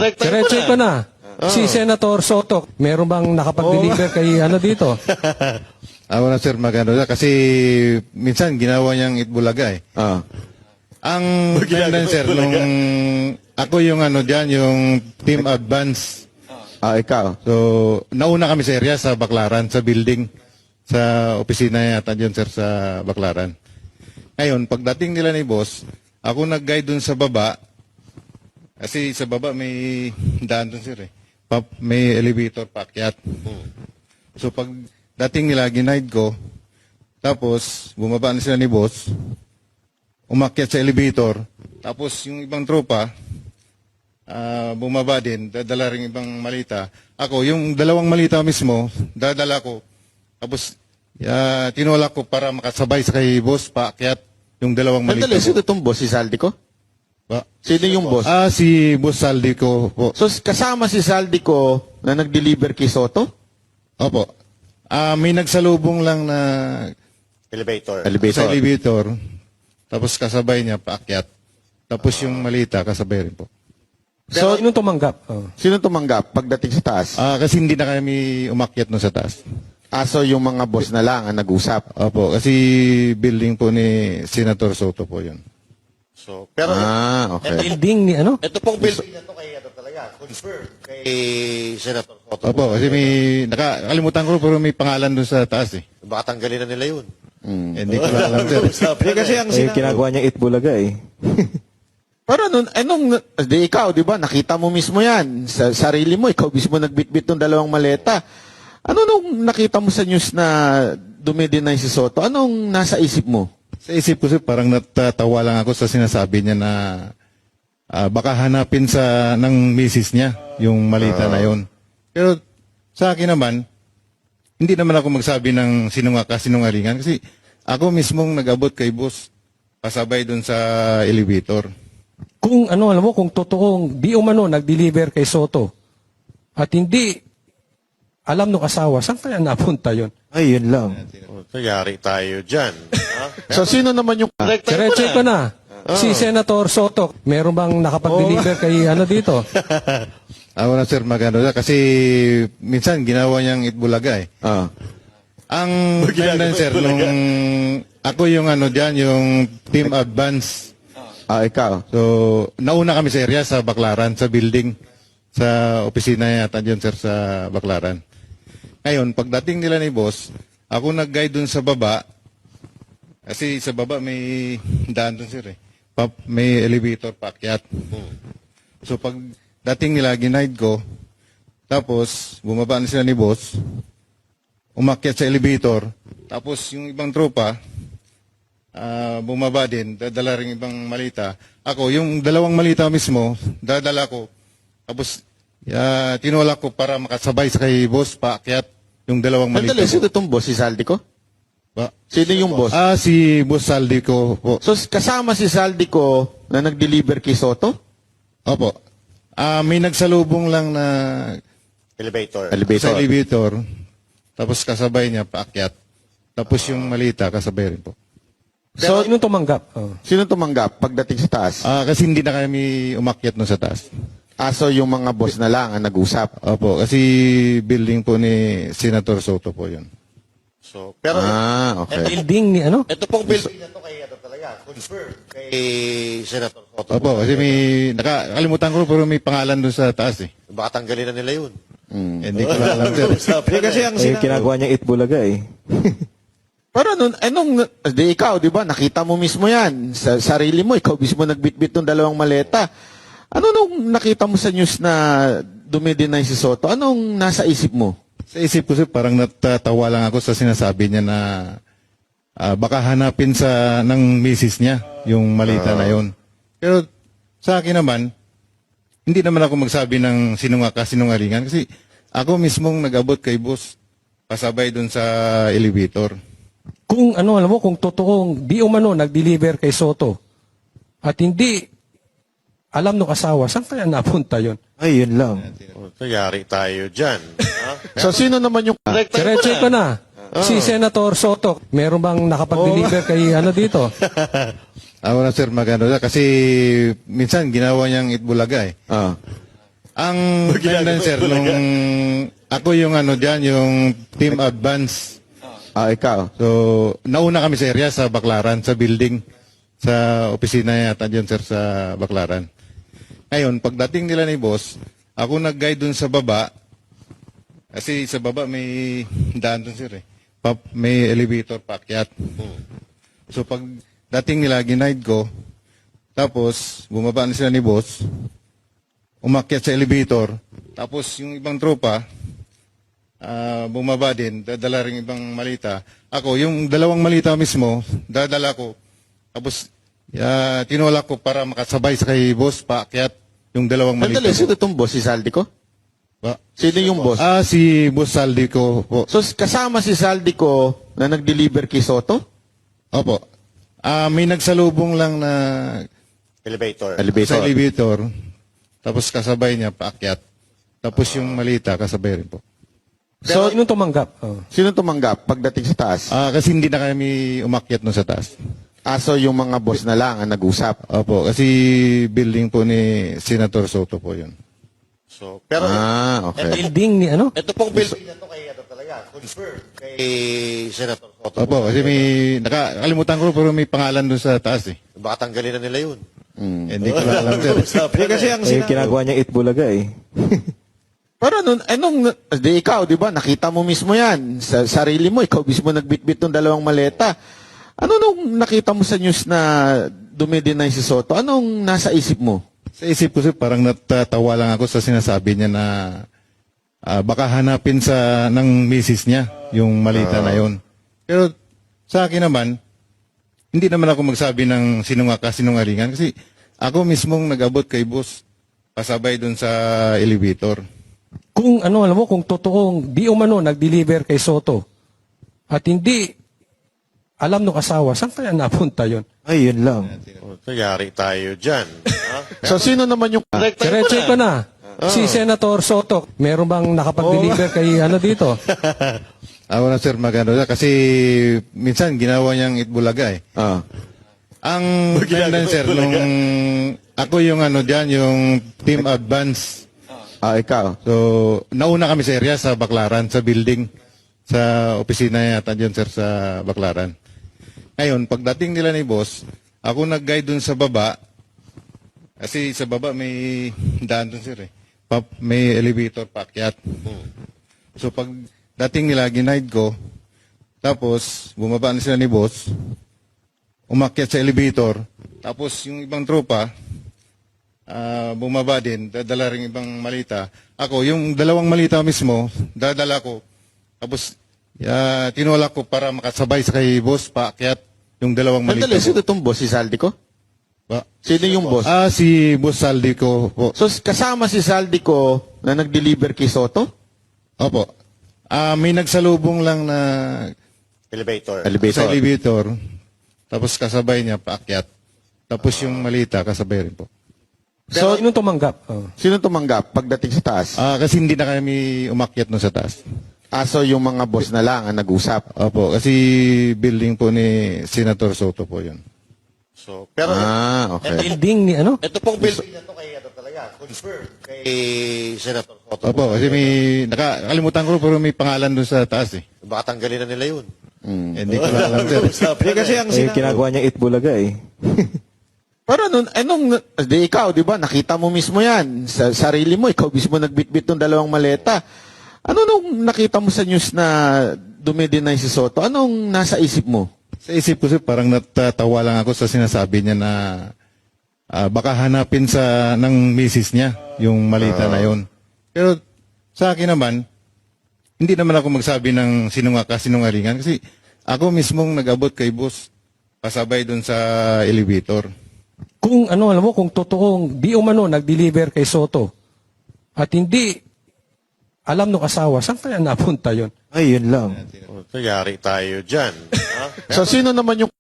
Diretso ko na. Si Senator Soto, meron bang nakapag-deliver kay ano dito? Ako na sir, magano na. Kasi minsan ginawa niyang Itbulaga eh. Ang timeline sir, nung ako yung ano dyan, yung team advance. Ikaw. So, nauna kami sa area sa Baclaran, sa building. Sa opisina yata dyan sir sa Baclaran. Ngayon, pagdating nila ni boss, ako nag-guide dun sa baba. Kasi sa baba may daan dun sir eh. May elevator paakyat. So pag dating nila, ginaid ko, tapos bumaba na sila ni boss, umakyat sa elevator, tapos yung ibang tropa, bumaba din, dadala rin ibang malita. Ako, yung dalawang malita mismo, dadala ko, tapos tinulak ko para makasabay sa kay boss, paakyat yung dalawang malita. Sandali, sino itong boss? Si Saldico? Sino yung boss? Si Boss Saldico po. So, kasama si Saldico na nag-deliver kay Soto? Opo. May nagsalubong lang na Elevator. sa elevator. Tapos kasabay niya paakyat. Tapos yung malita kasabay rin po. So, sino tumanggap? Sino tumanggap pagdating sa taas? Kasi hindi na kami umakyat no sa taas. So yung mga boss na lang ang nag-usap? Opo, kasi building po ni Senator Soto po yun. So, pero Okay. Building ni ano? ito pong building na to kay ano talaga, confirmed kay Senator Soto. Opo, kasi may, nakalimutan ko pero may pangalan doon sa taas eh. Baka tanggalin na nila yun. Hindi ko alam sir. Kasi ang Ginagawa niyang Itbulaga eh. Pero ikaw, di ba, nakita mo mismo yan. Sa sarili mo, ikaw mismo nagbitbit ng dalawang maleta. Ano nung nakita mo sa news na dumidinay si Soto? Anong nasa isip mo? Sa isip ko sir, parang natatawa lang ako sa sinasabi niya na baka hanapin ng misis niya yung malita na yon. Pero sa akin naman, hindi naman ako magsabi ng kasinungalingan kasi ako mismong nag-abot kay boss pasabay dun sa elevator. Kung ano, alam mo, kung totoong di umano nag-deliver kay Soto at hindi alam ng asawa, saan kaya napunta yon? Ay, yun lang. So, yari tayo dyan. So sino naman yung... Diretso ko na. Si Senator Soto, meron bang nakapag-deliver kay ano dito? Ako na sir, magano na kasi minsan ginawa niyang Itbulaga eh. Ang timeline sir, nung ako yung ano dyan, yung team advance. Ikaw. So, nauna kami sa area sa Baclaran, sa building. Sa opisina yata dyan sir sa Baclaran. Ngayon, pagdating nila ni boss, ako nag-guide dun sa baba. Kasi sa baba may daan dun sir eh. May elevator paakyat. So pag dating nila, ginaid ko, tapos bumaba na sila ni boss, umakyat sa elevator, tapos yung ibang tropa, bumaba din, dadala rin ibang malita. Ako, yung dalawang malita mismo, dadala ko, tapos tinulak ko para makasabay sa kay boss, paakyat yung dalawang malita. Sandali, sino itong boss? Si Saldico? Sino yung boss? Si Boss Saldico po. So kasama si Saldico na nag-deliver kay Soto? Opo. May nagsalubong lang na Elevator. sa elevator, tapos kasabay niya paakyat. Tapos yung malita kasabay rin po. So, sino tumanggap? Sino tumanggap pagdating sa taas? Kasi hindi na kami umakyat no sa taas. So yung mga boss na lang ang nag-usap? Opo, kasi building po ni Senator Soto po yun. So, pero Okay. Building ni ano? ito pong building na to kay ano talaga, confirmed kay Senator Soto. Opo, kasi may, nakalimutan ko pero may pangalan doon sa taas eh. Baka tanggalin na nila yun. Hindi ko alam sir. Kasi ang Ginagawa niyang Itbulaga eh. Pero ikaw, di ba, nakita mo mismo yan. Sa sarili mo, ikaw mismo nagbitbit ng dalawang maleta. Ano nung nakita mo sa news na dumidinay si Soto? Anong nasa isip mo? Sa isip ko sir, parang natatawa lang ako sa sinasabi niya na baka hanapin ng misis niya yung malita na yon. Pero sa akin naman, hindi naman ako magsabi ng kasinungalingan kasi ako mismong nag-abot kay boss pasabay dun sa elevator. Kung ano, alam mo, kung totoong di umano nag-deliver kay Soto at hindi alam ng asawa, saan kaya napunta yon? Ay, yun lang. So, yari tayo dyan. So sino naman yung... Diretso ko na. Si Senator Soto, meron bang nakapag-deliver kay ano dito? Ako na sir, magano na kasi minsan ginawa niyang Itbulaga eh. Ang timeline, sir, nung ako yung ano dyan, yung team advance. Ikaw. So, nauna kami sa area sa Baclaran, sa building, sa opisina yata dyan, sir, sa Baclaran. Ngayon, pagdating nila ni boss, ako nag-guide dun sa baba, kasi sa baba may daan dun, sir, eh. May elevator paakyat. So, pag dating nila, ginaid ko, tapos, bumaba na sila ni boss, umakyat sa elevator, tapos yung ibang tropa, bumaba din, dadala rin ibang malita. Ako, yung dalawang malita mismo, dadala ko. Tapos, tinulak ko para makasabay sa kay boss, paakyat yung dalawang malita. Sandali, sino itong boss? Si Saldi ko? Ba? Sino yung boss? Si Boss Saldi ko po. So, kasama si Saldi ko na nag-deliver kay Soto? Opo. May nagsalubong lang na Elevator. sa elevator. Tapos kasabay niya, paakyat. Tapos yung malita, kasabay rin po. So, sinong tumanggap? Oh. Sino tumanggap pagdating sa taas? Kasi hindi na kami umakyat no sa taas. So yung mga boss na lang ang nag-usap. Opo, kasi building po ni Senator Soto po yun. So, pero Okay. Building ni ano? ito pong building na to kay ano talaga, confirmed kay Senator Soto. Opo, kasi may, nakalimutan ko pero may pangalan doon sa taas eh. Baka tanggalin na nila yun. Hindi ko na alam, sir. Kasi ang Ginagawa niyang Itbulaga eh. Pero ikaw, di ba, nakita mo mismo yan. Sa sarili mo, ikaw mismo nagbitbit ng dalawang maleta. Ano nung nakita mo sa news na dumidinay si Soto? Anong nasa isip mo? Sa isip ko, sir, parang natatawa lang ako sa sinasabi niya na baka hanapin ng misis niya yung malita na yon. Pero sa akin naman, hindi naman ako magsabi ng sinungalingan kasi ako mismong nag-abot kay boss pasabay doon sa elevator. Kung ano, alam mo, kung totoong di umano nag-deliver kay Soto at hindi alam ng asawa, saan kaya napunta yon? Ay, yun lang. Yari tayo dyan. Ha? So sino naman yung... Diretso ko na. Si Senator Soto, meron bang nakapag-deliver kay ano dito? Ako na, sir, magano kasi minsan ginawa niyang Itbulaga eh. Ang timeline, sir, nung ako yung ano dyan, yung team advance. Ikaw. So, nauna kami sa area sa Baclaran, sa building, sa opisina yata dyan, sir, sa Baclaran. Ngayon, pagdating nila ni boss, ako nag-guide dun sa baba, kasi sa baba may daan dun, sir, eh. May elevator paakyat. So, pag dating nila, ginaid ko, tapos, bumaba na sila ni boss, umakyat sa elevator, tapos yung ibang tropa, bumaba din, dadala rin ibang malita. Ako, yung dalawang malita mismo, dadala ko, tapos tinulak ko para makasabay sa kay boss, paakyat yung dalawang malita. Sandali, sino itong boss? Si Saldi ko? Ba? Sino yung boss? Si Boss Saldi ko po. So kasama si Saldi ko na nag-deliver kay Soto? Opo. May nagsalubong lang na Elevator. sa elevator, tapos kasabay niya, paakyat. Tapos yung malita, kasabay rin po. So, sinong tumanggap? Oh. Sino tumanggap pagdating sa taas? Kasi hindi na kami umakyat no sa taas. So yung mga boss na lang ang nag-usap? Opo, kasi building po ni Senator Soto po yun. So, pero Okay. Building ni ano? ito pong building na to kay ano talaga, confirmed kay Senator Soto. Opo, kasi may, nakalimutan ko pero may pangalan doon sa taas eh. Baka tanggalin na nila yun. Hindi ko na alam, sir. Kasi ang Ginagawa niyang Itbulaga eh. Pero ikaw, di ba, nakita mo mismo yan. Sa sarili mo, ikaw mismo nagbitbit ng dalawang maleta. Ano nung nakita mo sa news na dumidinay si Soto? Anong nasa isip mo? Sa isip ko, sir, parang natatawa lang ako sa sinasabi niya na baka hanapin ng misis niya yung malita na yon. Pero sa akin naman, hindi naman ako magsabi ng sinungalingan kasi ako mismong nag-abot kay boss pasabay doon sa elevator. Kung ano, alam mo, kung totoong di umano nag-deliver kay Soto at hindi alam ng asawa, saan kaya napunta yon? Ay, yun lang. Yari tayo dyan. Ha? So sino naman yung